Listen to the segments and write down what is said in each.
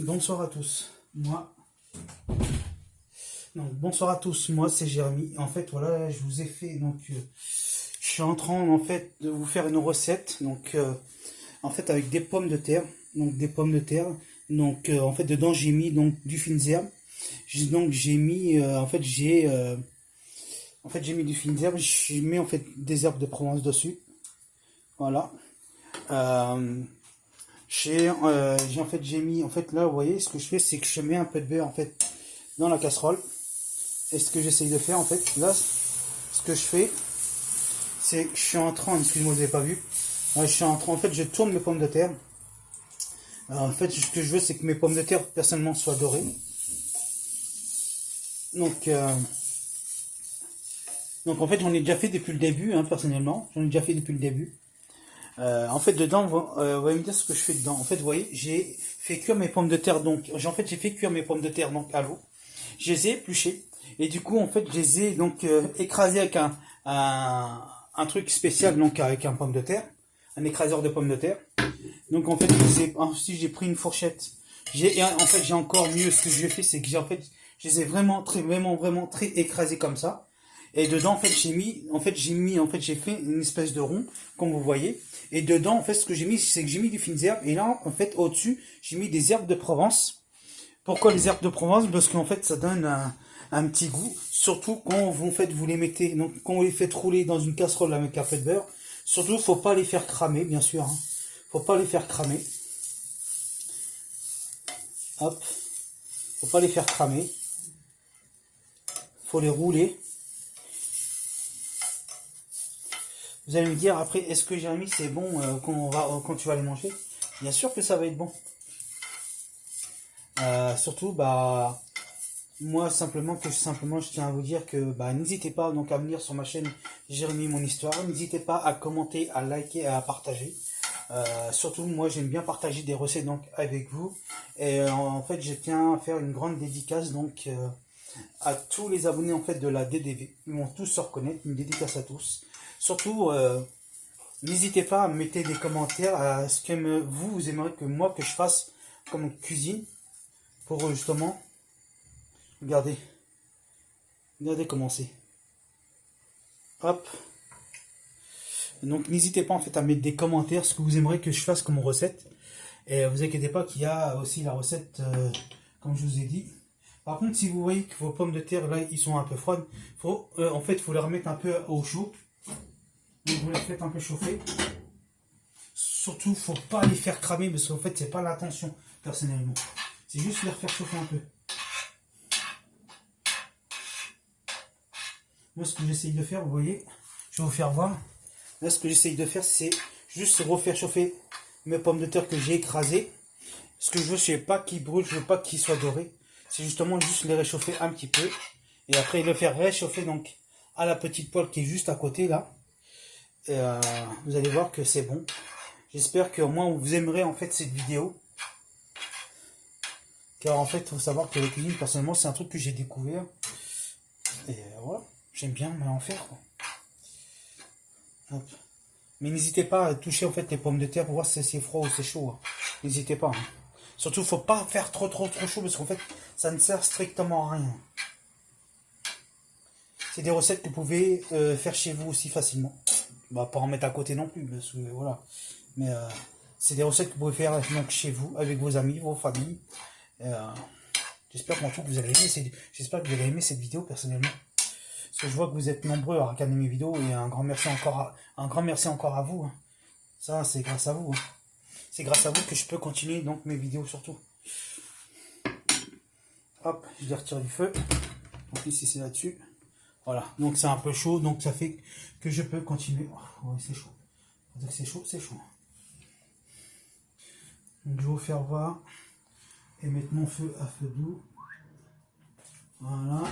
Bonsoir à tous. Bonsoir à tous. Moi, c'est Jérémy. En fait, voilà, je vous ai fait je suis en train en fait de vous faire une recette. En fait, avec des pommes de terre. En fait, dedans j'ai mis du fines herbes. J'ai mis j'ai mis du fines herbes. J'ai mis en fait des herbes de Provence dessus. Voilà. J'ai mis en fait là, vous voyez, ce que je fais, c'est que je mets un peu de beurre en fait dans la casserole. Et ce que j'essaye de faire en fait là, ce que je fais, c'est que je suis en train, excusez-moi, vous n'avez pas vu, je suis en train, en fait, je tourne mes pommes de terre. En fait, ce que je veux, c'est que mes pommes de terre personnellement soient dorées. Donc, euh, donc en fait, j'en ai déjà fait depuis le début, hein, personnellement, j'en ai déjà fait depuis le début. En fait, dedans, vous allez me dire ce que je fais dedans. En fait, vous voyez, j'ai fait cuire mes pommes de terre, j'ai fait cuire mes pommes de terre à l'eau. Je les ai épluchées. Et du coup, en fait, je les ai écrasées avec un truc spécial, donc avec un pomme de terre, un écraseur de pommes de terre. Donc en fait, ensuite j'ai pris une fourchette. J'ai encore mieux, ce que j'ai fait, c'est que je les ai vraiment très écrasés comme ça. Et dedans, j'ai fait une espèce de rond, comme vous voyez. Et dedans, en fait, ce que j'ai mis, c'est que j'ai mis du fines herbes. Et là, en fait, au-dessus, j'ai mis des herbes de Provence. Pourquoi les herbes de Provence? Parce qu'en fait, ça donne un petit goût. Surtout quand vous les mettez, donc quand vous les faites rouler dans une casserole avec un peu de beurre. Surtout, faut pas les faire cramer, bien sûr. Hein. Faut pas les faire cramer. Hop. Faut pas les faire cramer. Faut les rouler. Vous allez me dire après, est-ce que Jérémy c'est bon quand tu vas les manger? Bien sûr que ça va être bon. Surtout, moi simplement, je tiens à vous dire que n'hésitez pas donc à venir sur ma chaîne Jérémy Mon Histoire. N'hésitez pas à commenter, à liker et à partager. Surtout, moi j'aime bien partager des recettes donc avec vous. Et en fait, je tiens à faire une grande dédicace à tous les abonnés en fait de la DDV. Ils vont tous se reconnaître. Une dédicace à tous. Surtout, n'hésitez pas à mettre des commentaires à ce que vous aimeriez que je fasse comme cuisine pour justement, regardez comment c'est. Hop. Donc n'hésitez pas en fait à mettre des commentaires ce que vous aimeriez que je fasse comme recette. Et vous inquiétez pas qu'il y a aussi la recette comme je vous ai dit. Par contre, si vous voyez que vos pommes de terre là ils sont un peu froides, faut les remettre un peu au chaud. Donc vous les faites un peu chauffer. Surtout, faut pas les faire cramer parce qu'en fait, c'est pas l'intention personnellement. C'est juste les faire chauffer un peu. Moi, ce que j'essaye de faire, vous voyez, je vais vous faire voir. Là, ce que j'essaye de faire, c'est juste refaire chauffer mes pommes de terre que j'ai écrasées. Ce que je veux, c'est pas qu'ils brûlent, je veux pas qu'ils soient dorés. C'est justement juste les réchauffer un petit peu. Et après, le faire réchauffer donc à la petite poêle qui est juste à côté là. Et vous allez voir que c'est bon. J'espère qu'au moins vous aimerez en fait cette vidéo. Car en fait, il faut savoir que la cuisine, personnellement, c'est un truc que j'ai découvert. Et voilà, j'aime bien en faire. Quoi. Hop. Mais n'hésitez pas à toucher en fait les pommes de terre pour voir si c'est froid ou c'est chaud. Hein. N'hésitez pas. Hein. Surtout, faut pas faire trop chaud parce qu'en fait, ça ne sert strictement à rien. C'est des recettes que vous pouvez faire chez vous aussi facilement. Pas en mettre à côté non plus, parce que voilà. Mais c'est des recettes que vous pouvez faire donc, chez vous, avec vos amis, vos familles. J'espère que vous allez aimer cette vidéo personnellement. Parce que je vois que vous êtes nombreux à regarder mes vidéos et un grand merci encore à vous. Hein. Ça, c'est grâce à vous. Hein. C'est grâce à vous que je peux continuer donc mes vidéos surtout. Hop, je les retire du feu. Donc ici c'est là-dessus. Voilà, donc c'est un peu chaud, donc ça fait que je peux continuer. Oh, ouais, c'est chaud. C'est chaud, c'est chaud. Donc je vais vous faire voir et mettre mon feu à feu doux. Voilà.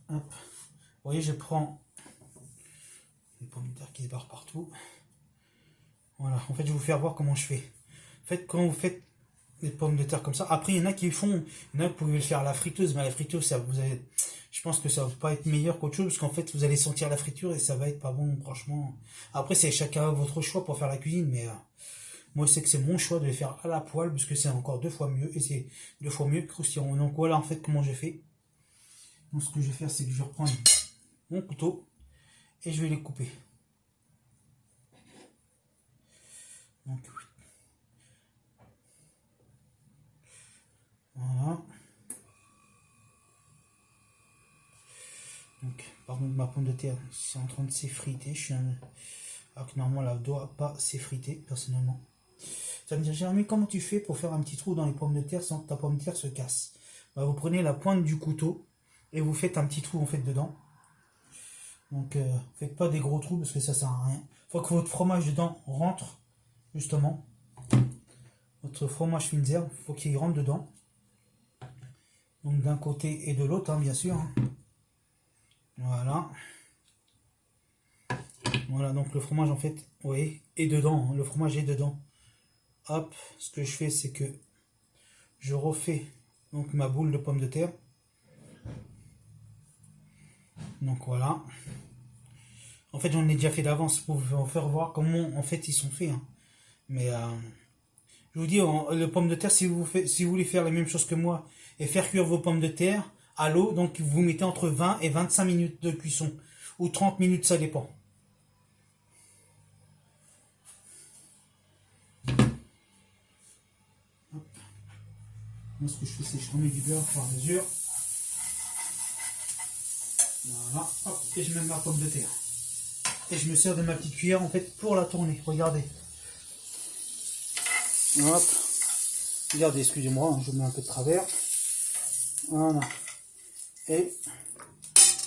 Hop. Vous voyez, je prends les pommes de terre qui se barrent partout. Voilà, en fait, je vais vous faire voir comment je fais. En fait, quand vous faites les pommes de terre comme ça, après, il y en a qui font, il y en a qui pouvez le faire à la friteuse, mais à la friteuse, je pense que ça va pas être meilleur qu'autre chose, parce qu'en fait, vous allez sentir la friture et ça va être pas bon, franchement. Après, c'est chacun votre choix pour faire la cuisine, mais Moi, c'est que c'est mon choix de les faire à la poêle, parce que c'est encore 2 fois mieux, et c'est 2 fois mieux croustillant. Donc voilà en fait comment j'ai fait. Donc ce que je vais faire, c'est que je vais reprendre mon couteau, et je vais les couper. Donc, voilà. Donc, par contre, ma pomme de terre, c'est en train de s'effriter. Alors que normalement, elle ne doit pas s'effriter, personnellement. Tu vas me dire, Jérémy, comment tu fais pour faire un petit trou dans les pommes de terre sans que ta pomme de terre se casse? Bah, vous prenez la pointe du couteau et vous faites un petit trou en fait dedans. Donc, faites pas des gros trous parce que ça sert à rien. Il faut que votre fromage dedans rentre, justement. Votre fromage Finzer, il faut qu'il rentre dedans. Donc, d'un côté et de l'autre, hein, bien sûr. Hein. Voilà. Voilà, donc le fromage, en fait, vous voyez, est dedans. Hein, le fromage est dedans. Hop, ce que je fais, c'est que je refais donc ma boule de pommes de terre. Donc voilà. En fait, j'en ai déjà fait d'avance pour vous faire voir comment en fait ils sont faits. Hein. Mais je vous dis, le pomme de terre, si vous voulez faire la même chose que moi et faire cuire vos pommes de terre à l'eau, donc vous mettez entre 20 et 25 minutes de cuisson. Ou 30 minutes, ça dépend. Hop. Moi, ce que je fais, c'est que je remets du beurre par mesure. Voilà. Hop. Et je mets ma pomme de terre. Et je me sers de ma petite cuillère en fait pour la tourner. Regardez. Hop. Regardez, excusez-moi, je mets un peu de travers. Voilà. Et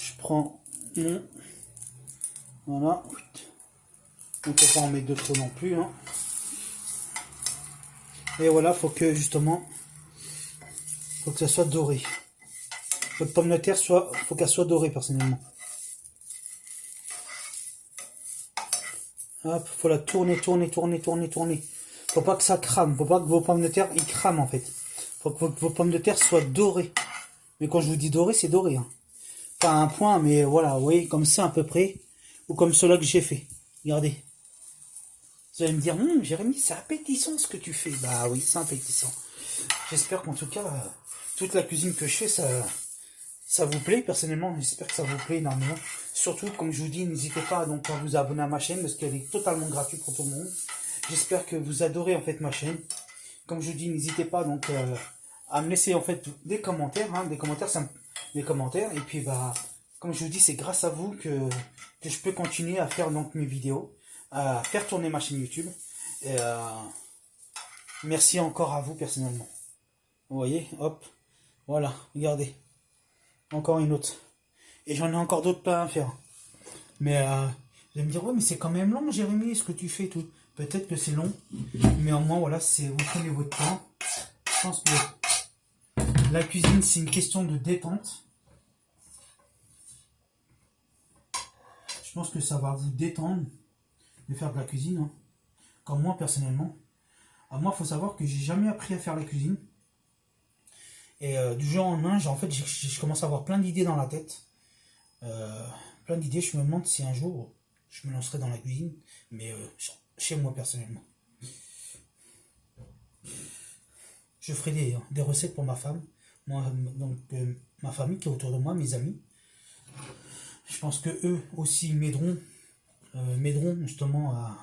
je prends mon... Voilà. On ne peut pas en mettre de trop non plus. Hein. Et voilà, faut que justement, faut que ça soit doré. Votre pomme de terre faut qu'elle soit dorée personnellement. Hop, faut la tourner. Faut pas que ça crame. Faut pas que vos pommes de terre ils crament en fait. Faut que vos pommes de terre soient dorées. Mais quand je vous dis doré, c'est doré. Hein. Pas un point, mais voilà, vous voyez, comme ça à peu près. Ou comme cela que j'ai fait. Regardez. Vous allez me dire, Jérémy, c'est appétissant ce que tu fais. Bah oui, c'est appétissant. J'espère qu'en tout cas, toute la cuisine que je fais, ça vous plaît. Personnellement, j'espère que ça vous plaît énormément. Surtout, comme je vous dis, n'hésitez pas donc, à vous abonner à ma chaîne parce qu'elle est totalement gratuite pour tout le monde. J'espère que vous adorez en fait ma chaîne. Comme je vous dis, n'hésitez pas donc à me laisser en fait des commentaires. Hein. Des commentaires. Et puis, bah, comme je vous dis, c'est grâce à vous que je peux continuer à faire donc mes vidéos, à faire tourner ma chaîne YouTube. Et, merci encore à vous personnellement. Vous voyez, hop, voilà, regardez. Encore une autre. Et j'en ai encore d'autres plein à faire. Mais vous allez me dire, ouais, mais c'est quand même long, Jérémy, ce que tu fais tout. Peut-être que c'est long, mais au moins, voilà, vous prenez votre temps. Je pense que la cuisine, c'est une question de détente. Je pense que ça va vous détendre de faire de la cuisine. Hein. Comme moi, personnellement. Moi, il faut savoir que j'ai jamais appris à faire la cuisine. Et du jour au lendemain, je commence à avoir plein d'idées dans la tête. Plein d'idées, je me demande si un jour, je me lancerai dans la cuisine. Mais chez moi, personnellement. Je ferai des recettes pour ma femme. Moi, donc, ma famille qui est autour de moi, mes amis. Je pense que eux aussi m'aideront justement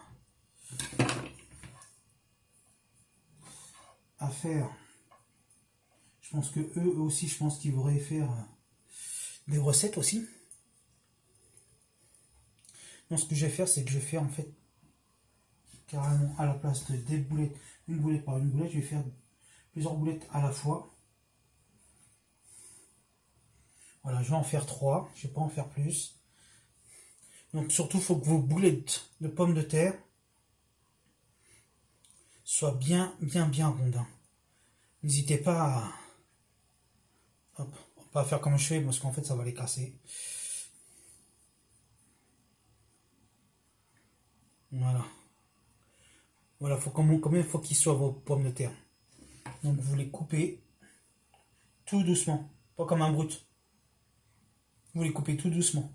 à faire. Je pense que eux aussi, je pense qu'ils voudraient faire des recettes aussi. Donc ce que je vais faire, c'est que je vais faire en fait carrément à la place de des boulettes, une boulette par une boulette, je vais faire plusieurs boulettes à la fois. Voilà, je vais en faire 3, je ne vais pas en faire plus. Donc surtout, il faut que vos boulettes de pommes de terre soient bien rondes. N'hésitez pas à... Hop, pas faire comme je fais parce qu'en fait ça va les casser. Voilà, combien il faut qu'ils soient vos pommes de terre. Donc vous les coupez tout doucement, pas comme un brut. Vous les coupez tout doucement.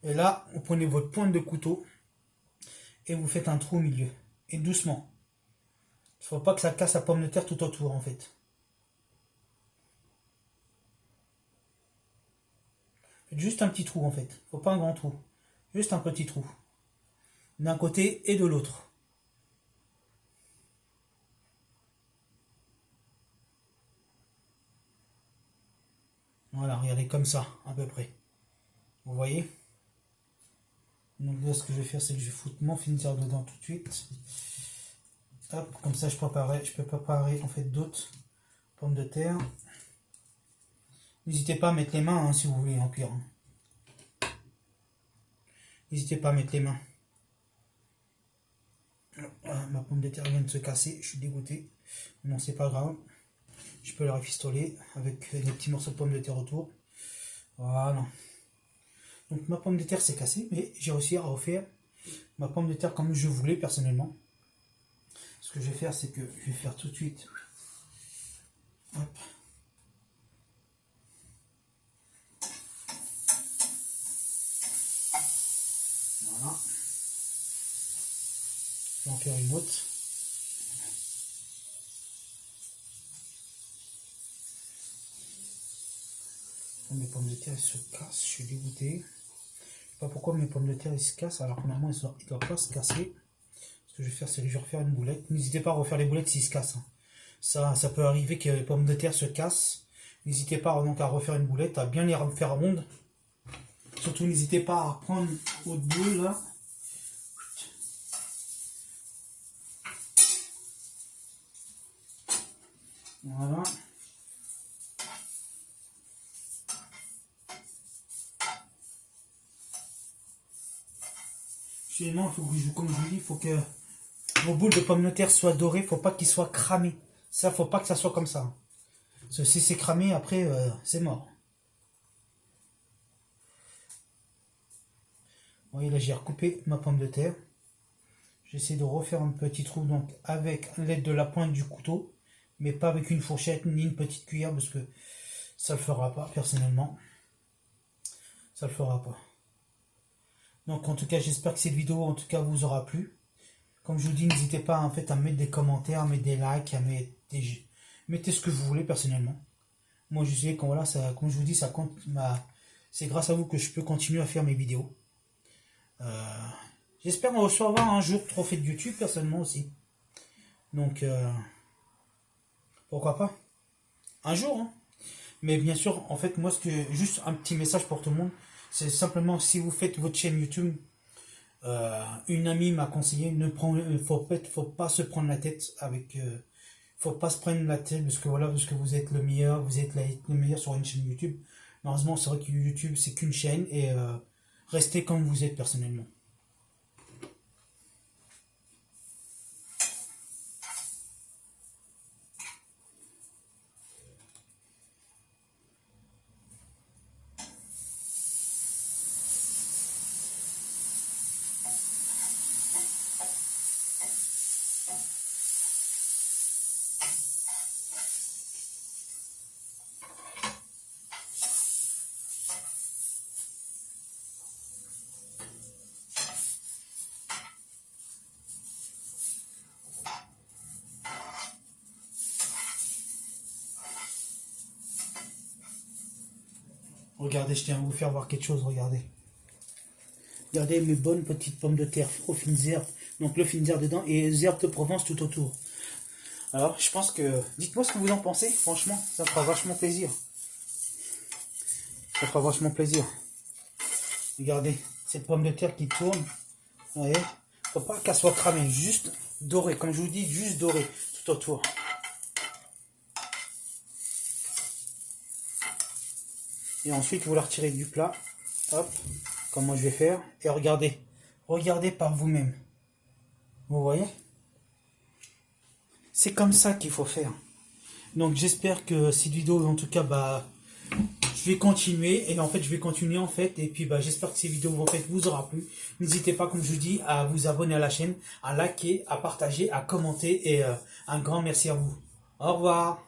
Et là, vous prenez votre pointe de couteau et vous faites un trou au milieu. Et doucement. Faut pas que ça casse la pomme de terre tout autour en fait. Faites juste un petit trou en fait. Faut pas un grand trou. Juste un petit trou. D'un côté et de l'autre. Voilà, regardez comme ça, à peu près. Vous voyez? Donc là, ce que je vais faire, c'est que je vais foutre mon finisseur dedans tout de suite. Hop, comme ça, je peux préparer en fait d'autres pommes de terre. N'hésitez pas à mettre les mains hein, si vous voulez en cuire. N'hésitez pas à mettre les mains. Ah, ma pomme de terre vient de se casser, je suis dégoûté. Non, c'est pas grave. Je peux la rafistoler avec des petits morceaux de pommes de terre autour. Voilà. Donc ma pomme de terre s'est cassée, mais j'ai réussi à refaire ma pomme de terre comme je voulais personnellement. Ce que je vais faire, c'est que je vais faire tout de suite. Hop. Voilà. Je vais en faire une autre. Mes pommes de terre se cassent, je suis dégoûté. Je ne sais pas pourquoi mes pommes de terre se cassent alors que normalement ils ne doivent pas se casser. Ce que je vais faire, c'est que je vais refaire une boulette. N'hésitez pas à refaire les boulettes s'ils se cassent. Ça peut arriver que les pommes de terre se cassent. N'hésitez pas donc à refaire une boulette, à bien les refaire rondes. Surtout n'hésitez pas à prendre votre boule là. Voilà. Finalement, comme je vous dis, il faut que vos boules de pommes de terre soient dorées. Il ne faut pas qu'ils soient cramés. Ça, il ne faut pas que ça soit comme ça. Parce que si c'est cramé, après, c'est mort. Vous voyez, là, j'ai recoupé ma pomme de terre. J'essaie de refaire un petit trou donc avec l'aide de la pointe du couteau. Mais pas avec une fourchette ni une petite cuillère parce que ça ne le fera pas, personnellement. Ça ne le fera pas. Donc en tout cas, j'espère que cette vidéo en tout cas vous aura plu. Comme je vous dis, n'hésitez pas en fait à mettre des commentaires, à mettre des likes, à mettre des... Mettez ce que vous voulez personnellement. Moi je sais que voilà, ça, comme je vous dis, ça compte. C'est grâce à vous que je peux continuer à faire mes vidéos. J'espère en recevoir un jour trophée de YouTube personnellement aussi. Donc pourquoi pas un jour. Hein. Mais bien sûr, en fait, moi juste un petit message pour tout le monde. C'est simplement si vous faites votre chaîne YouTube, une amie m'a conseillé, faut pas se prendre la tête avec, faut pas se prendre la tête parce que voilà, parce que vous êtes le meilleur, vous êtes le meilleur sur une chaîne YouTube. Malheureusement, c'est vrai que YouTube c'est qu'une chaîne et restez comme vous êtes personnellement. Regardez, je tiens à vous faire voir quelque chose, regardez. Regardez mes bonnes petites pommes de terre aux fines herbes. Donc le fines herbes dedans et les herbes de Provence tout autour. Alors je pense que... Dites-moi ce que vous en pensez, franchement, ça fera vachement plaisir. Ça fera vachement plaisir. Regardez, cette pomme de terre qui tourne. Vous voyez, faut pas qu'elle soit cramée, juste dorée. Comme je vous dis, juste dorée tout autour. Et ensuite, vous la retirez du plat. Hop, comme moi je vais faire. Et regardez. Regardez par vous-même. Vous voyez? C'est comme ça qu'il faut faire. Donc j'espère que cette vidéo, en tout cas, je vais continuer. Et en fait, je vais continuer en fait. Et puis j'espère que ces vidéos en fait, vous aura plu. N'hésitez pas, comme je vous dis, à vous abonner à la chaîne, à liker, à partager, à commenter. Et un grand merci à vous. Au revoir.